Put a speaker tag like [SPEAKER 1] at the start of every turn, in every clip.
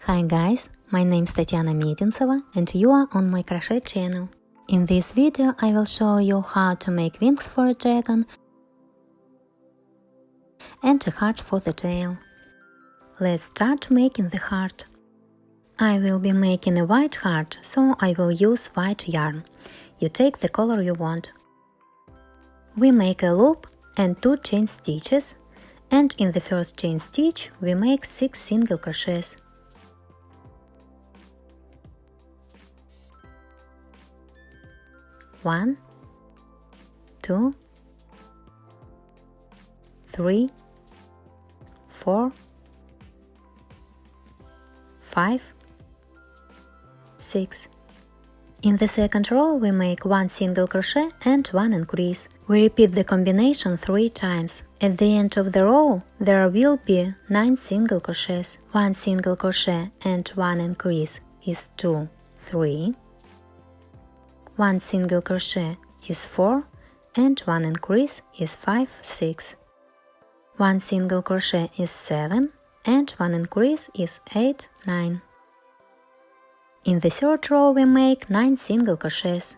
[SPEAKER 1] Hi guys, my name is Tatiana Medintseva and you are on my crochet channel. In this video I will show you how to make wings for a dragon and a heart for the tail. Let's start making the heart. I will be making a white heart, so I will use white yarn. You take the color you want. We make a loop and 2 chain stitches, and in the first chain stitch we make 6 single crochets. One, 2, 3, 4, 5, 6. In the second row we make 1 single crochet and 1 increase. We repeat the combination 3 times. At the end of the row there will be 9 single crochets. 1 single crochet and 1 increase is 2, 3. 1 single crochet is 4 and 1 increase is 5, 6. 1 single crochet is 7 and 1 increase is 8, 9. In the third row we make 9 single crochets.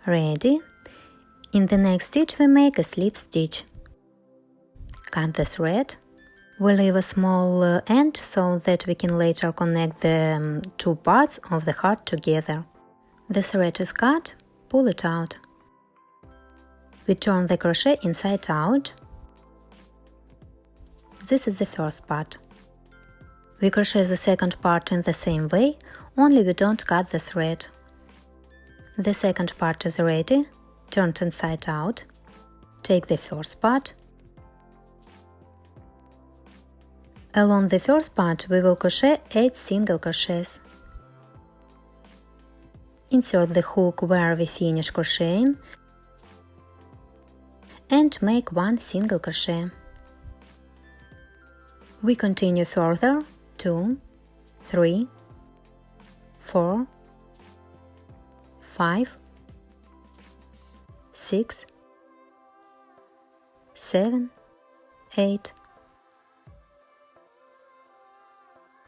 [SPEAKER 1] Ready? In the next stitch we make a slip stitch. Cut the thread. We leave a small end so that we can later connect the two parts of the heart together. The thread is cut, pull it out. We turn the crochet inside out. This is the first part. We crochet the second part in the same way, only we don't cut the thread. The second part is ready, turned inside out. Take the first part. Along the first part we will crochet 8 single crochets. Insert the hook where we finish crocheting and make 1 single crochet. We continue further 2, 3, 4, 5, 6, 7, 8.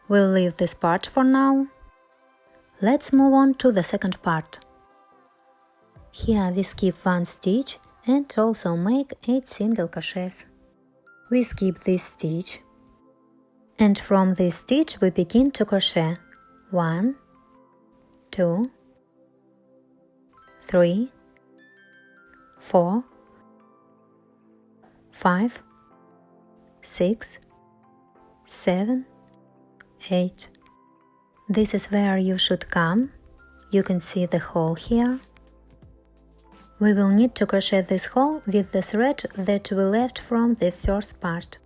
[SPEAKER 1] We'll leave this part for now. Let's move on to the second part. Here we skip 1 stitch and also make 8 single crochets. We skip this stitch, and from this stitch we begin to crochet 1, 2, 3, 4, 5, 6, 7, 8. This is where you should come. You can see the hole here. We will need to crochet this hole with the thread that we left from the first part.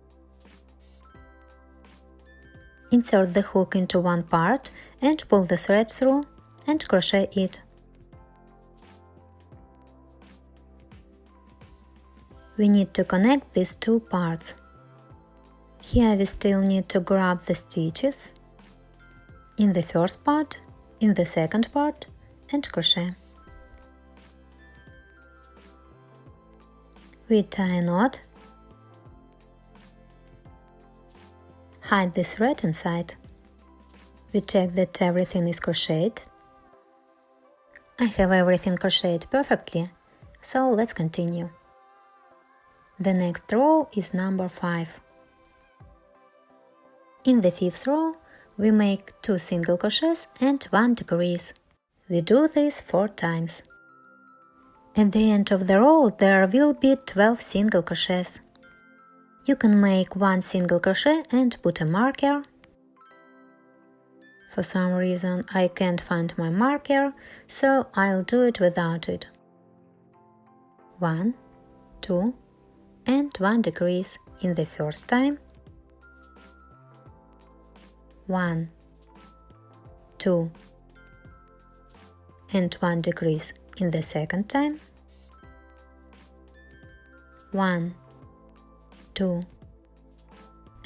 [SPEAKER 1] Insert the hook into one part and pull the thread through and crochet it. We need to connect these two parts. Here we still need to grab the stitches in the first part, in the second part, and crochet. We tie a knot, hide the thread inside. We check that everything is crocheted. I have everything crocheted perfectly, so let's continue. The next row is number 5. In the 5th row, we make 2 single crochets and 1 decrease. We do this 4 times. At the end of the row there will be 12 single crochets. You can make 1 single crochet and put a marker. For some reason I can't find my marker, so I'll do it without it. 1, 2, and 1 decrease in the first time. 1, 2, and 1 decrease in the second time. 1, 2,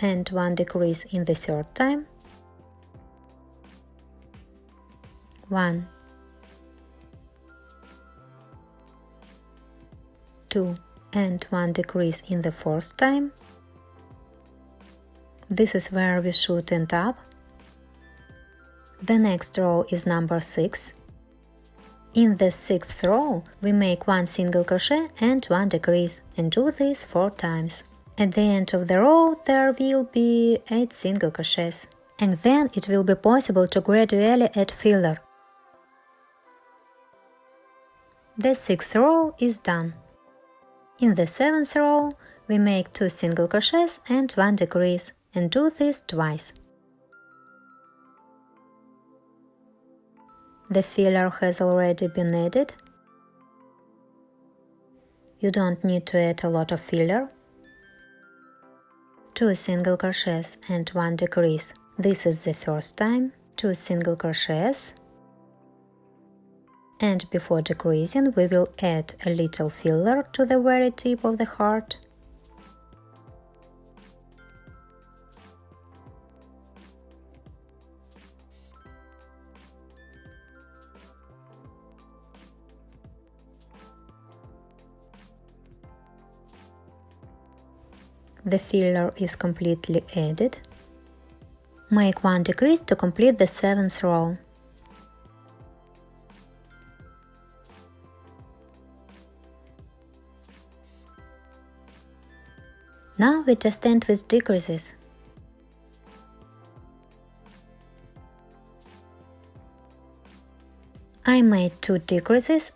[SPEAKER 1] and 1 decrease in the third time. 1, 2 and 1 decrease in the fourth time. This is where we should end up. The next row is number 6. In the 6th row, we make 1 single crochet and 1 decrease, and do this 4 times. At the end of the row, there will be 8 single crochets, and then it will be possible to gradually add filler. The 6th row is done. In the 7th row, we make 2 single crochets and 1 decrease, and do this twice. The filler has already been added. You don't need to add a lot of filler. 2 single crochets and 1 decrease. This is the first time. 2 single crochets. And before decreasing, we will add a little filler to the very tip of the heart. The filler is completely added. Make 1 decrease to complete the 7th row. Now we just end with decreases. I made 2 decreases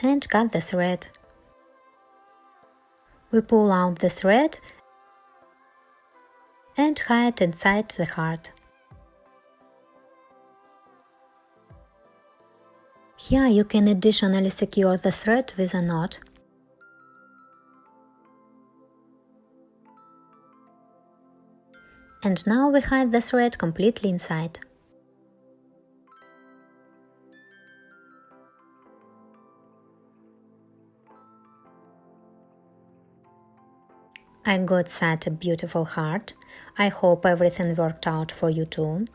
[SPEAKER 1] and cut the thread. We pull out the thread and hide inside the heart. Here you can additionally secure the thread with a knot. And now we hide the thread completely inside. I got such a beautiful heart. I hope everything worked out for you too.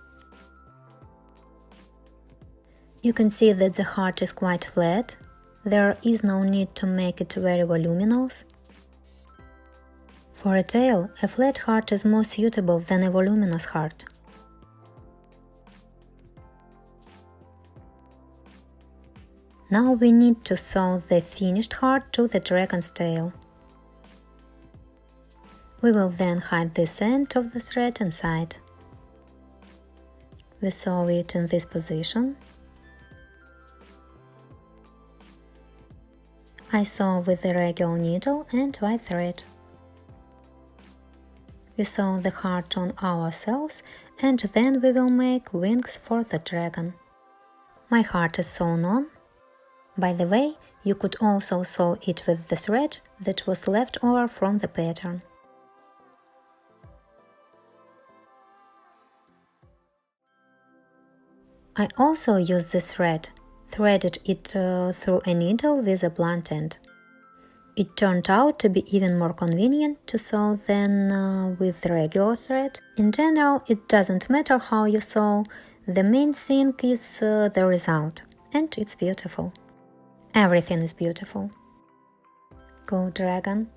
[SPEAKER 1] You can see that the heart is quite flat. There is no need to make it very voluminous. For a tail, a flat heart is more suitable than a voluminous heart. Now we need to sew the finished heart to the dragon's tail. We will then hide this end of the thread inside. We sew it in this position. I sew with the regular needle and white thread. We sew the heart on ourselves, and then we will make wings for the dragon. My heart is sewn on. By the way, you could also sew it with the thread that was left over from the pattern. I also used this thread, threaded it through a needle with a blunt end. It turned out to be even more convenient to sew than with the regular thread. In general, it doesn't matter how you sew, the main thing is the result, and it's beautiful. Everything is beautiful. Go dragon!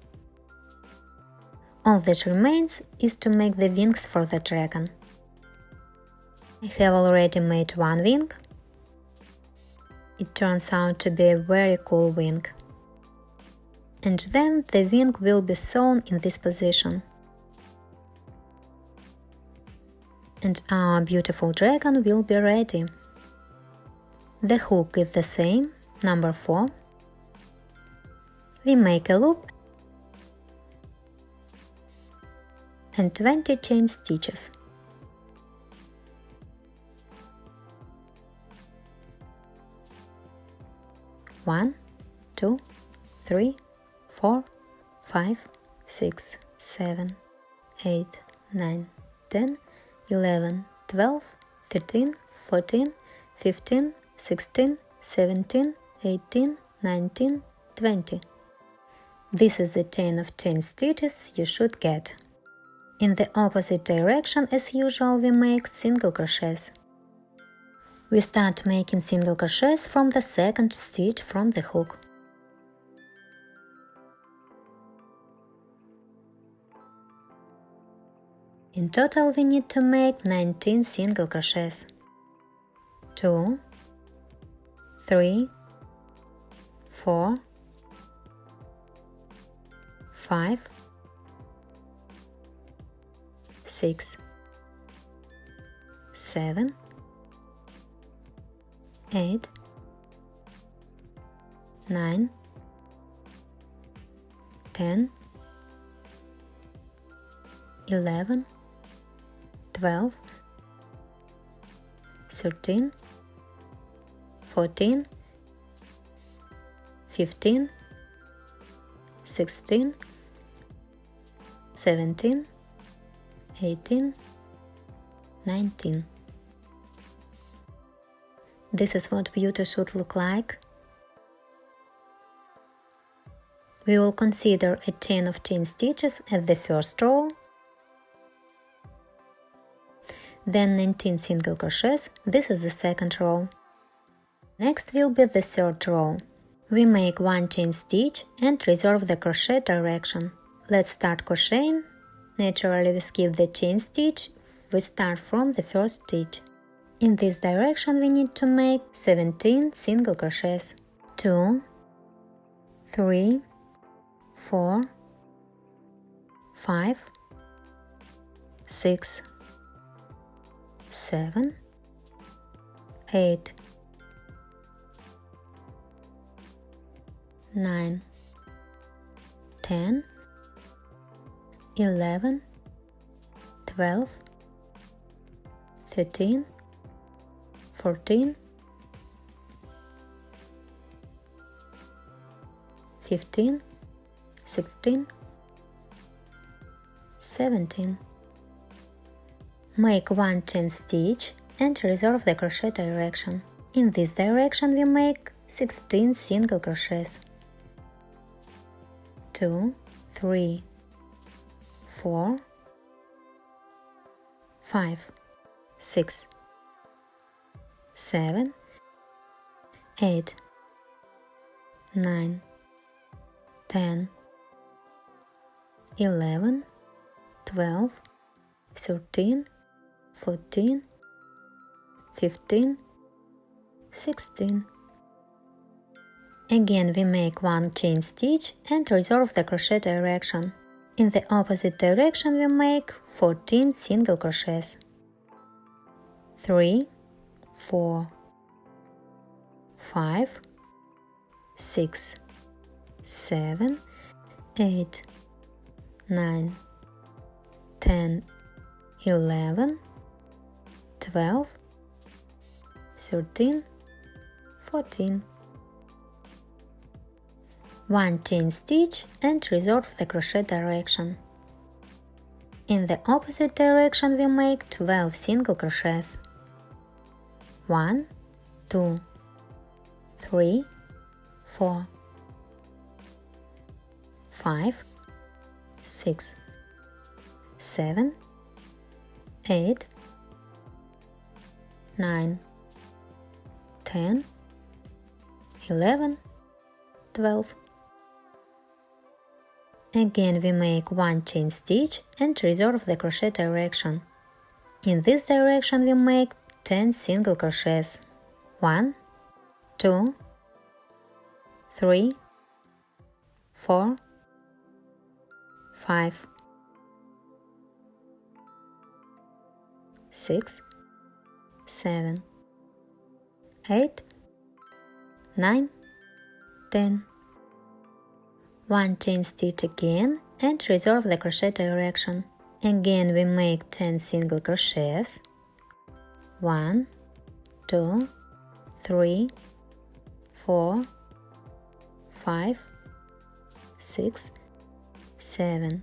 [SPEAKER 1] All that remains is to make the wings for the dragon. I have already made one wing. It turns out to be a very cool wing. And then the wing will be sewn in this position. And our beautiful dragon will be ready. The hook is the same, number 4. We make a loop and 20 chain stitches. 1, 2, 3, 4, 5, 6, 7, 8, 9, 10, 11, 12, 13, 14, 15, 16, 17, 18, 19, 20. This is the chain of 10 stitches you should get. In the opposite direction, as usual, we make single crochets. We start making single crochets from the second stitch from the hook. In total we need to make 19 single crochets. 2, 3, 4, 5, 6, 7, 8, 9, 10, 11, 12, 13, 14, 15, 16, 17, 18, 19. This is what beauty should look like. We will consider a chain of chain stitches at the first row, then 19 single crochets, this is the second row. Next will be the third row. We make one chain stitch and reserve the crochet direction. Let's start crocheting. Naturally we skip the chain stitch, we start from the first stitch. In this direction we need to make 17 single crochets. 2, 3, 4, 5, 6, 7, 8, 9, 10, 11, 12, 13, 14, 15, 16, 17. Make one chain stitch and reserve the crochet direction. In this direction we make 16 single crochets. 2, 3, 4, 5, 6, 7, 8, 9, 10, 11, 12, 13, 14, 15, 16. Again we make one chain stitch and reserve the crochet direction. In the opposite direction we make 14 single crochets. 3, 4, 5, 6, 7, 8, 9, 10, 11, 12, 13, 14. One chain stitch and reserve the crochet direction. In the opposite direction we make 12 single crochets. 1, 2, 3, 4, 5, 6, 7, 8, 9, 10, 11, 12. Again we make one chain stitch and reserve the crochet direction. In this direction we make 10 single crochets. 1, 2, 3, 4, 5, 6, 7, 8, 9, 10. One chain stitch again and reserve the crochet direction. Again we make 10 single crochets. 1, 2, 3, 4, 5, 6, 7,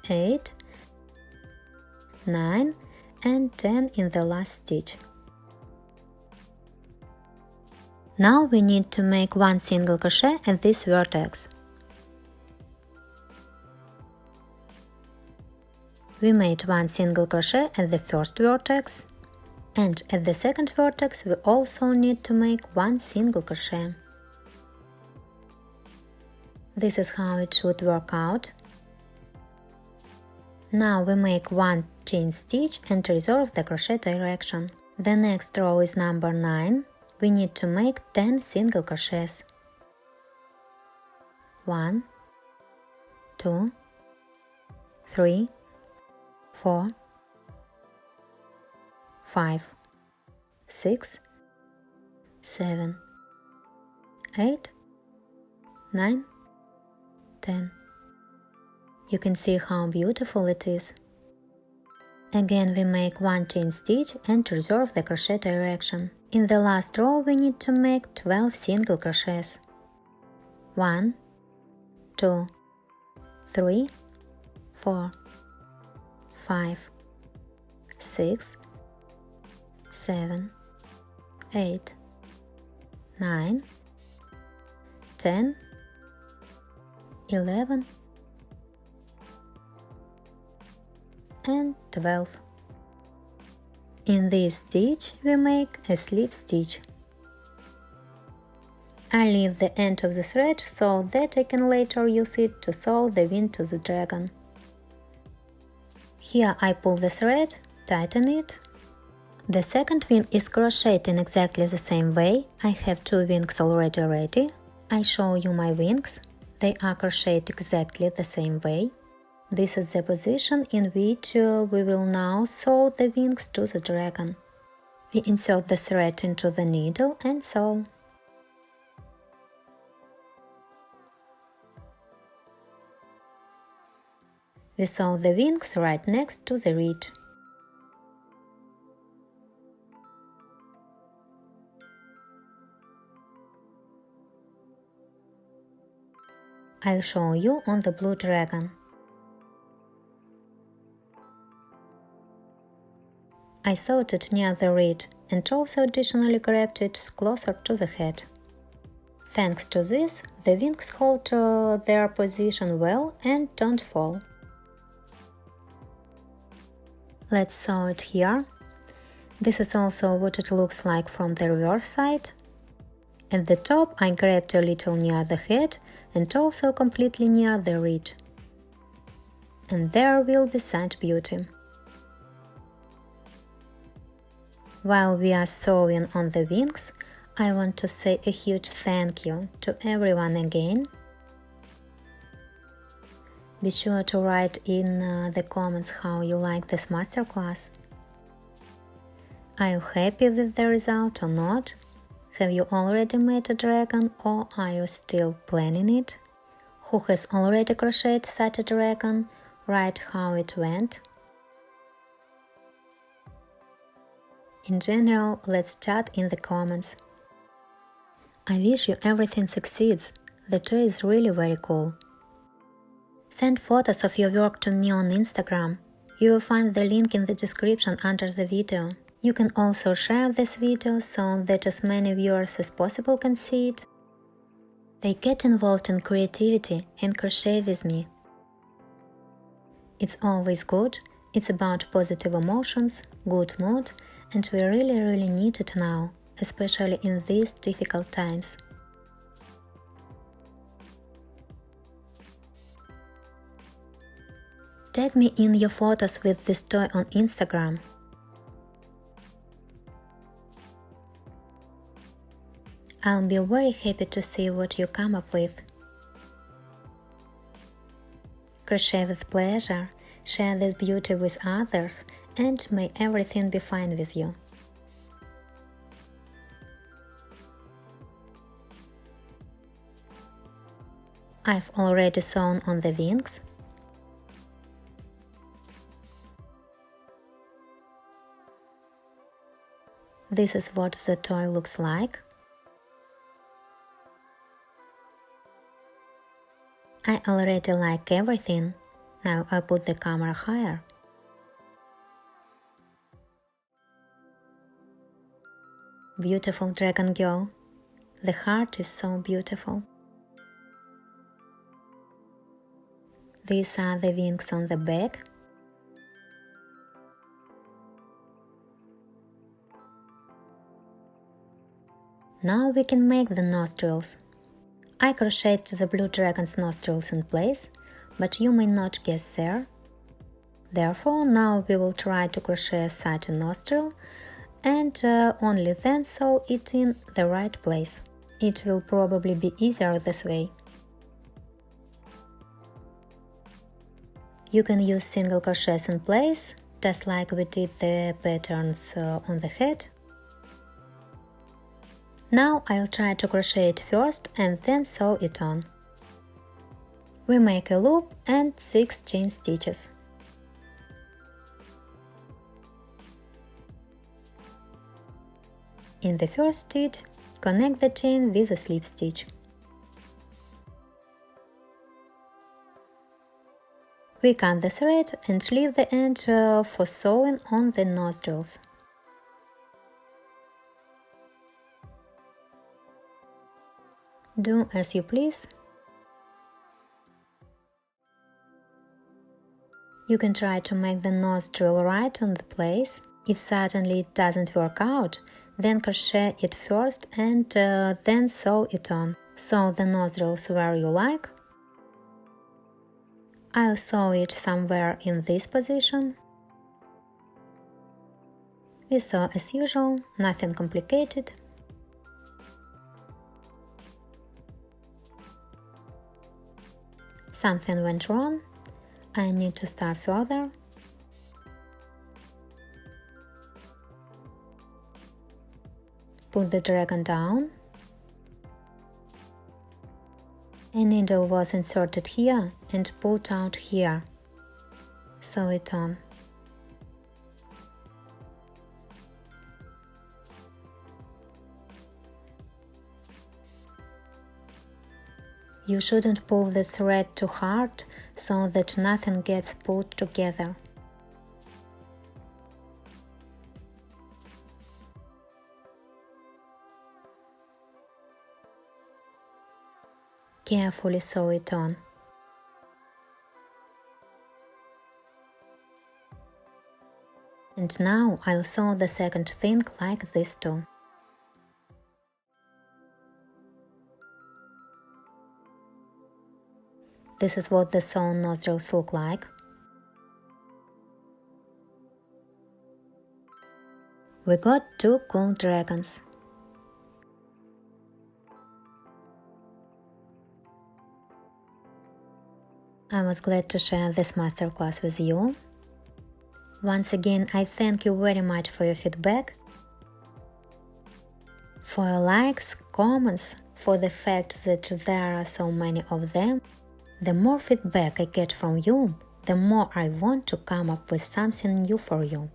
[SPEAKER 1] 8, 9 and 10 in the last stitch. Now we need to make one single crochet at this vertex. We made one single crochet at the first vertex, and at the second vertex we also need to make one single crochet. This is how it should work out. Now we make one chain stitch and resolve the crochet direction. The next row is number 9. We need to make 10 single crochets. 1, 2, 3, 4, 5, 6, 7, 8, 9, 10. You can see how beautiful it is. Again we make one chain stitch and resolve the crochet direction. In the last row we need to make 12 single crochets. 1, 2, 3, 4, 5, 6, 7, 8, 9, 10, 11, and 12. In this stitch we make a slip stitch. I leave the end of the thread so that I can later use it to sew the wing to the dragon. Here I pull the thread, tighten it. The second wing is crocheted in exactly the same way. I have 2 wings already ready. I show you my wings. They are crocheted exactly the same way. This is the position in which we will now sew the wings to the dragon. We insert the thread into the needle and sew. We sew the wings right next to the reed. I'll show you on the blue dragon. I sewed it near the reed and also additionally grabbed it closer to the head. Thanks to this, the wings hold their position well and don't fall. Let's sew it here. This is also what it looks like from the reverse side. At the top I grabbed a little near the head and also completely near the reed. And there will be such beauty. While we are sewing on the wings, I want to say a huge thank you to everyone again. Be sure to write in the comments how you like this masterclass. Are you happy with the result or not? Have you already made a dragon or are you still planning it? Who has already crocheted such a dragon? Write how it went. In general, let's chat in the comments. I wish you everything succeeds. The toy is really very cool. Send photos of your work to me on Instagram. You will find the link in the description under the video. You can also share this video so that as many viewers as possible can see it. They get involved in creativity and crochet with me. It's always good. It's about positive emotions, good mood, and we really need it now, especially in these difficult times. Tag me in your photos with this toy on Instagram. I'll be very happy to see what you come up with. Crochet with pleasure, share this beauty with others, and may everything be fine with you. I've already sewn on the wings. This is what the toy looks like. I already like everything. Now I'll put the camera higher. Beautiful dragon girl. The heart is so beautiful. These are the wings on the back. Now we can make the nostrils. I crocheted the blue dragon's nostrils in place, but you may not guess there. Therefore, now we will try to crochet a satin nostril and only then sew it in the right place. It will probably be easier this way. You can use single crochets in place, just like we did the patterns on the head. Now I'll try to crochet it first and then sew it on. We make a loop and 6 chain stitches. In the first stitch, connect the chain with a slip stitch. We cut the thread and leave the end for sewing on the nostrils. Do as you please. You can try to make the nostril right on the place. If suddenly it doesn't work out, then crochet it first and then sew it on. Sew the nostrils where you like. I'll sew it somewhere in this position. We sew as usual, nothing complicated. Something went wrong. I need to start further. Put the dragon down. A needle was inserted here and pulled out here. Sew it on. You shouldn't pull the thread too hard so that nothing gets pulled together. Carefully sew it on. And now I'll sew the second thing like this too. This is what the sewn nostrils look like. We got 2 cool dragons. I was glad to share this masterclass with you. Once again, I thank you very much for your feedback, for your likes, comments, for the fact that there are so many of them. The more feedback I get from you, the more I want to come up with something new for you.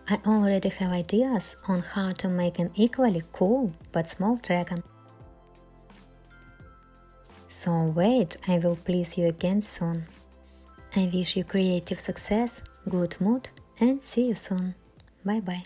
[SPEAKER 1] I already have ideas on how to make an equally cool but small dragon. So wait, I will please you again soon. I wish you creative success, good mood, and see you soon. Bye bye.